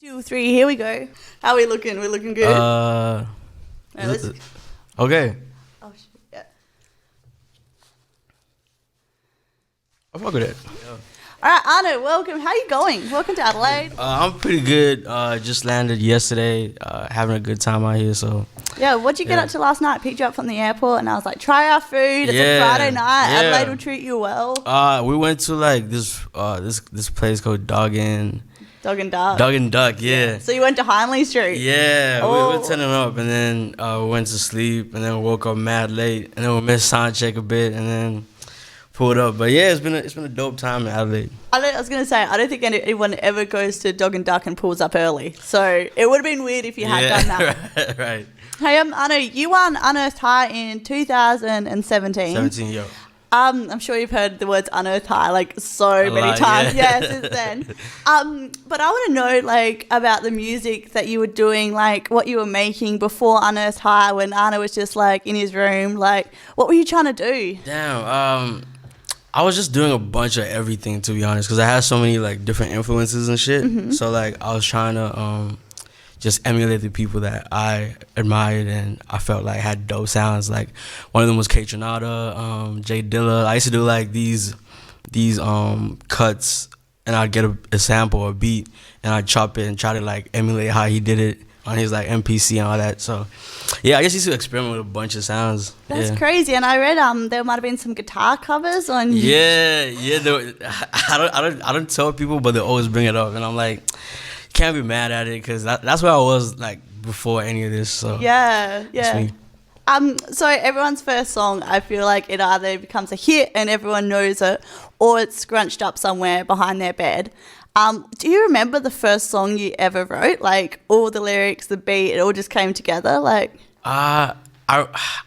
2, 3, here we go. How are we looking? We're looking good. Okay. Oh, shit, yeah. I fuck with it. All right, Arno, welcome. How are you going? Welcome to Adelaide. I'm pretty good. Just landed yesterday. Having a good time out here. So. Yeah, what'd you get up to last night? Picked you up from the airport, and I was like, try our food. It's a Friday night. Yeah. Adelaide will treat you well. We went to like this place called Dog and Duck. Yeah. So you went to Hindley Street. Yeah, we were turning up, and then we went to sleep, and then we woke up mad late, and then we missed sound check a bit, and then pulled up. But yeah, it's been a dope time in Adelaide. I was gonna say I don't think anyone ever goes to Dog and Duck and pulls up early. So it would have been weird if you had done that. Right. Hey, Arno, you won Unearthed High in 2017. 17, yo. I'm sure you've heard the words Unearthed High like so many times, since then. But I want to know like about the music that you were doing, like what you were making before Unearthed High, when Arno was just like in his room. Like, what were you trying to do? Damn. I was just doing a bunch of everything, to be honest, because I had so many like different influences and shit. Mm-hmm. So like I was trying to just emulate the people that I admired and I felt like had dope sounds. Like one of them was K Tronada, Jay Dilla. I used to do like these cuts, and I'd get a sample or a beat, and I'd chop it and try to like emulate how he did it on his like MPC and all that. So yeah, I just used to experiment with a bunch of sounds. That's crazy. And I read there might have been some guitar covers on. Yeah. I don't tell people, but they always bring it up, and I'm like, can't be mad at it, because that's where I was like before any of this. So yeah. So everyone's first song, I feel like it either becomes a hit and everyone knows it, or it's scrunched up somewhere behind their bed. Do you remember the first song you ever wrote? Like all the lyrics, the beat, it all just came together. Like I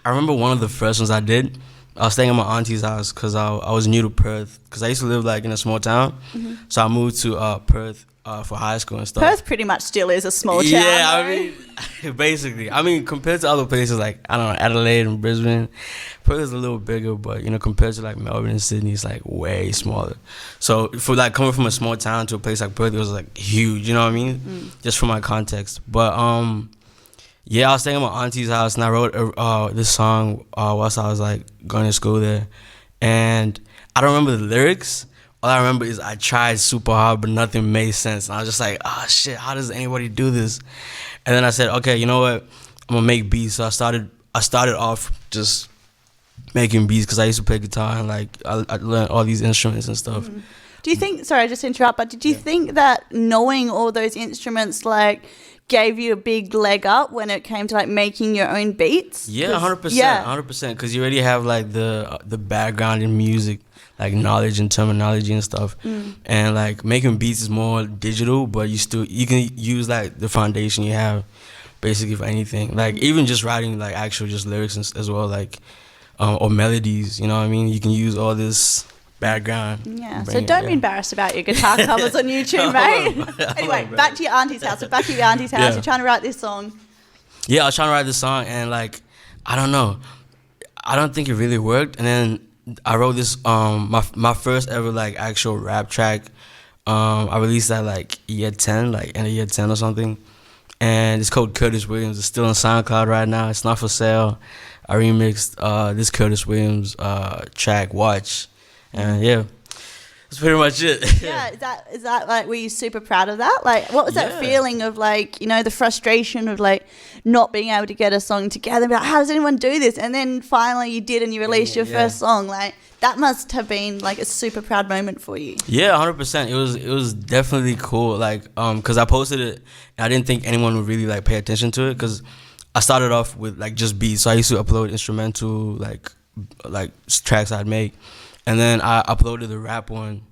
remember one of the first ones I did. I was staying at my auntie's house because I was new to Perth, because I used to live like in a small town. Mm-hmm. So I moved to Perth for high school and stuff. Perth pretty much still is a small town. Yeah, I mean, basically. I mean, compared to other places like, I don't know, Adelaide and Brisbane, Perth is a little bigger, but, compared to like Melbourne and Sydney, it's like way smaller. So for like coming from a small town to a place like Perth, it was like huge, you know what I mean? Just from my context. But yeah, I was staying at my auntie's house, and I wrote this song whilst I was like going to school there. And I don't remember the lyrics. All I remember is I tried super hard, but nothing made sense. And I was just like, oh shit, how does anybody do this? And then I said, okay, you know what? I'm gonna make beats. So I started off just making beats, because I used to play guitar, and like I learned all these instruments and stuff. Mm-hmm. Do you think, sorry, just to interrupt, but did you think that knowing all those instruments like gave you a big leg up when it came to like making your own beats? Yeah, 100%, because you already have like the background in music, like knowledge and terminology and stuff. And like making beats is more digital, but you can use like the foundation you have basically for anything. Like even just writing like actual just lyrics as well, like or melodies, you know what I mean? You can use all this background. Yeah, so don't be embarrassed about your guitar covers on YouTube, mate. Anyway, back to your auntie's house. Back to your auntie's house. You're trying to write this song. Yeah, I was trying to write this song, and like, I don't know. I don't think it really worked. And then I wrote this, my first ever like actual rap track. I released that like year 10, like end of year 10 or something. And it's called Curtis Williams. It's still on SoundCloud right now. It's not for sale. I remixed this Curtis Williams track, Watch. And yeah, that's pretty much it. Yeah, is that like, were you super proud of that? Like, what was that feeling of like, the frustration of like not being able to get a song together? Like, how does anyone do this? And then finally you did, and you released your first song. Like, that must have been like a super proud moment for you. Yeah, 100%. It was definitely cool. Like, cause I posted it, and I didn't think anyone would really like pay attention to it, cause I started off with like just beats. So I used to upload instrumental like tracks I'd make. And then I uploaded the rap one,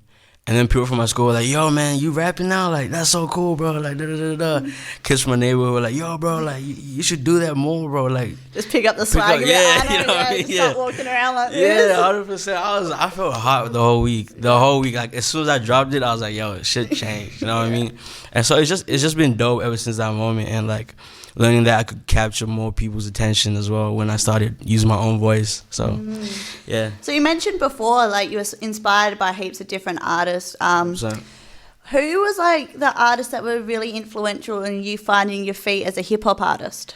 and then people from my school were like, "Yo, man, you rapping now? Like, that's so cool, bro!" Like, da da da da. Kids from my neighborhood were like, "Yo, bro, like, you should do that more, bro. Like, just pick up the swag, start walking around like this." Yeah, 100%. I felt hot the whole week. Like, as soon as I dropped it, I was like, "Yo, shit changed." You know what I mean? And so it's just been dope ever since that moment, and like learning that I could capture more people's attention as well when I started using my own voice. So, yeah. So you mentioned before, like, you were inspired by heaps of different artists. Who was like the artists that were really influential in you finding your feet as a hip hop artist?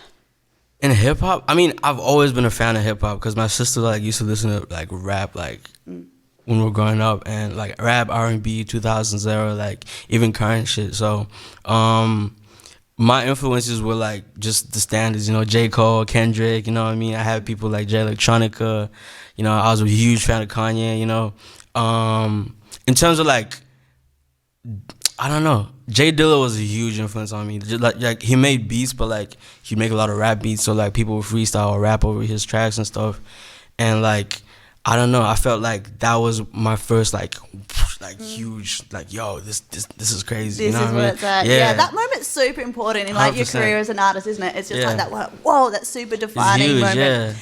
In hip hop, I mean, I've always been a fan of hip hop because my sister like used to listen to like rap like when we were growing up, and like rap, R&B, 2000s era, like even current shit. So my influences were like just the standards, you know, J. Cole, Kendrick, you know what I mean? I had people like Jay Electronica, you know, I was a huge fan of Kanye, you know. In terms of like, I don't know, Jay Dilla was a huge influence on me. Just like he made beats, but like he'd make a lot of rap beats, so like people would freestyle or rap over his tracks and stuff. And like, I don't know, I felt like that was my first like huge, like, yo, this is crazy. This you know is what I mean? it's at. Yeah, that moment's super important in like your 100%. career as an artist, isn't it? It's just like that, whoa, that super defining huge, moment. yeah.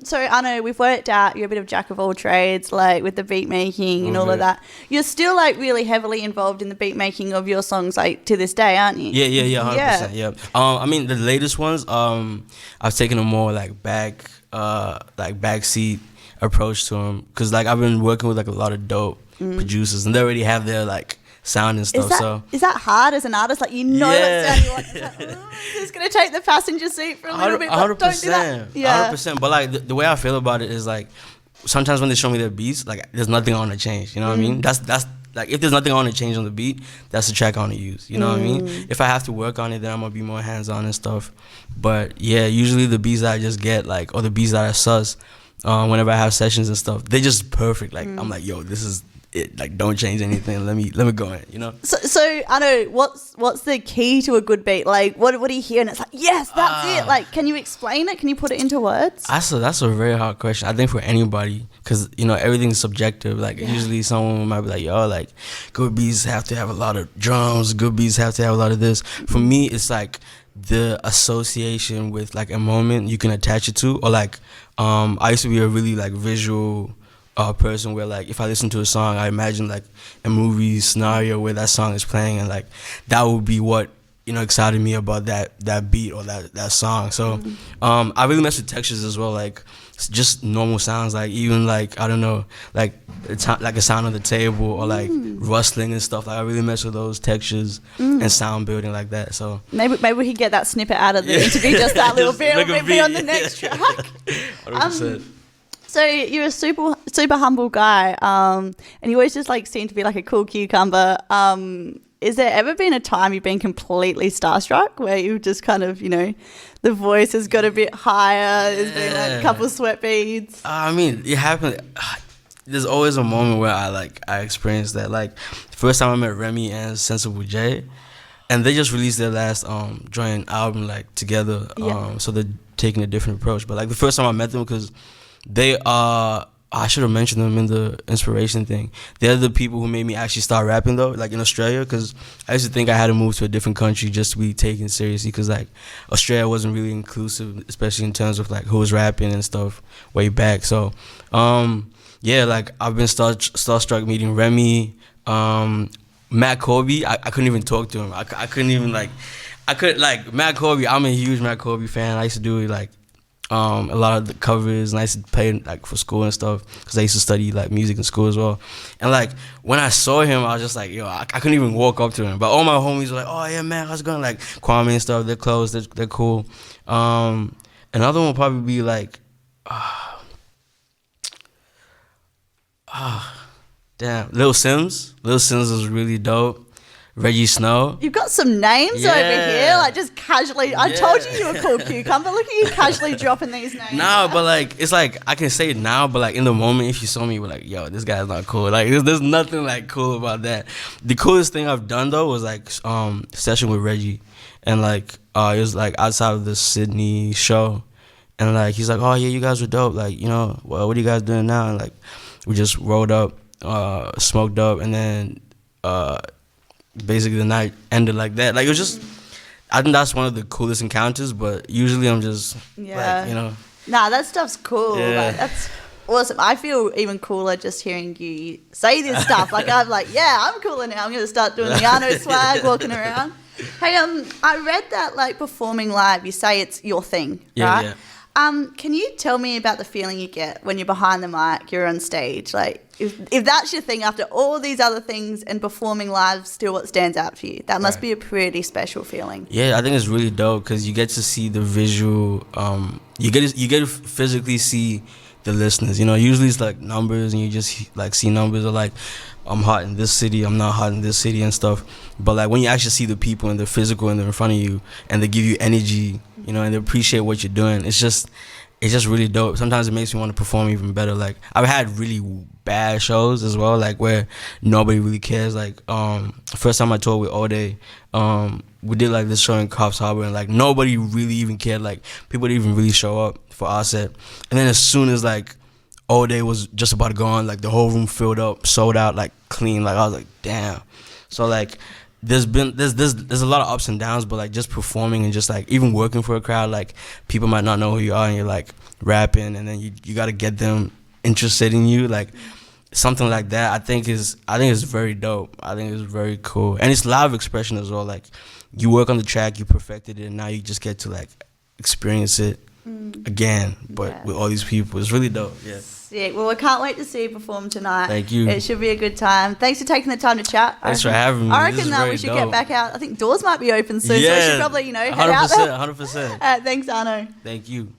So I know we've worked out you're a bit of jack of all trades, like with the beat making and all of that. You're still like really heavily involved in the beat making of your songs, like to this day, aren't you? Yeah, 100%. Yeah. I mean, the latest ones, I've taken a more like backseat approach to them, because like I've been working with like a lot of dope producers, and they already have their like sound and stuff. Is that hard as an artist? Like, you know what sound you want. It's like, it's gonna take the passenger seat for a little bit, but don't do that. Yeah, 100%. But like the way I feel about it is like, sometimes when they show me their beats, like there's nothing I want to change. You know what I mean? That's like, if there's nothing I want to change on the beat, that's the track I want to use. You know what I mean? If I have to work on it, then I'm gonna be more hands on and stuff. But yeah, usually the beats that I just get, like, or the beats that I suss, whenever I have sessions and stuff, they're just perfect. Like I'm like, yo, this is it. Like, don't change anything. Let me go in. You know. So I know what's the key to a good beat? Like, what do you hear and it's like, yes, that's it. Like, can you explain it? Can you put it into words? That's a very hard question. I think for anybody, because you know everything's subjective. Like usually someone might be like, yo, like good beats have to have a lot of drums. Good beats have to have a lot of this. For me, it's like the association with like a moment you can attach it to, or like I used to be a really like visual person where like if I listen to a song, I imagine like a movie scenario where that song is playing, and like that would be what, you know, excited me about that beat or that song. So I really mess with textures as well, like just normal sounds, like even like, I don't know, like like a sound on the table or like rustling and stuff. Like I really mess with those textures and sound building like that. So maybe we could get that snippet out of the interview, just that little bit, like be on the next track. 100%. So you're a super humble guy, and you always just like seem to be like a cool cucumber. Is there ever been a time you've been completely starstruck where you've just kind of, you know, the voice has got a bit higher, there's been like a couple of sweat beads? I mean, it happened. There's always a moment where I experienced that. Like the first time I met Remy and Sensible J, and they just released their last joint album like together. So they're taking a different approach. But like the first time I met them, because they are, I should have mentioned them in the inspiration thing. They're the people who made me actually start rapping though, like in Australia, because I used to think I had to move to a different country just to be taken seriously, because like Australia wasn't really inclusive, especially in terms of like who was rapping and stuff way back. So yeah, like I've been starstruck meeting Remy, Matt Corby. I couldn't even talk to him. I couldn't even like Matt Corby. I'm a huge Matt Corby fan. I used to do like a lot of the covers, and I used to play like for school and stuff, because I used to study like music in school as well. And like when I saw him, I was just like, yo, I couldn't even walk up to him. But all my homies were like, oh yeah, man, how's it going? Like Kwame and stuff, they're close, they're cool. Another one would probably be like, damn, Lil Sims. Lil Sims was really dope. Reggie Snow. You've got some names over here, like just casually. I told you were cool cucumber. Look at you casually dropping these names. No, but like it's like I can say it now, but like in the moment, if you saw me, you're like, yo, this guy's not cool. Like there's nothing like cool about that. The coolest thing I've done though was like Sesh'n with Reggie, and like it was like outside of the Sydney show, and like he's like, oh yeah, you guys were dope. Like, you know, well, what are you guys doing now? And like we just rolled up, smoked up, and then basically the night ended like that. Like it was just, I think that's one of the coolest encounters. But usually I'm just like, you know, nah, that stuff's cool. Like, that's awesome. I feel even cooler just hearing you say this stuff. Like I'm like, yeah, I'm cooler now. I'm gonna start doing the ARNO swag, walking around. Hey, I read that like performing live, you say it's your thing, right? Can you tell me about the feeling you get when you're behind the mic, you're on stage? Like, if that's your thing after all these other things and performing live, still what stands out for you? That must be a pretty special feeling. Yeah, I think it's really dope because you get to see the visual. You get to physically see the listeners. You know, usually it's like numbers, and you just like see numbers, or like I'm hot in this city, I'm not hot in this city and stuff. But like when you actually see the people and they're physical and they're in front of you and they give you energy, you know, and they appreciate what you're doing, it's just really dope. Sometimes it makes me want to perform even better. Like I've had really bad shows as well, like where nobody really cares. Like first time I toured with All Day, we did like this show in Coffs Harbour, and like nobody really even cared. Like people didn't even really show up for our set. And then as soon as like All Day was just about to go on, like the whole room filled up, sold out, like clean. Like I was like, damn. So like there's a lot of ups and downs, but like just performing and just like even working for a crowd, like people might not know who you are, and you're like rapping, and then you got to get them interested in you, like something like that. I think it's very dope. I think it's very cool, and it's live expression as well. Like you work on the track, you perfected it, and now you just get to like experience it again, but with all these people. It's really dope. Yeah. Sick. Well, I can't wait to see you perform tonight. Thank you. It should be a good time. Thanks for taking the time to chat. Thanks for having me. I reckon that we should get back out. I think doors might be open soon, so we should probably, head out there. 100%. Thanks, Arno. Thank you.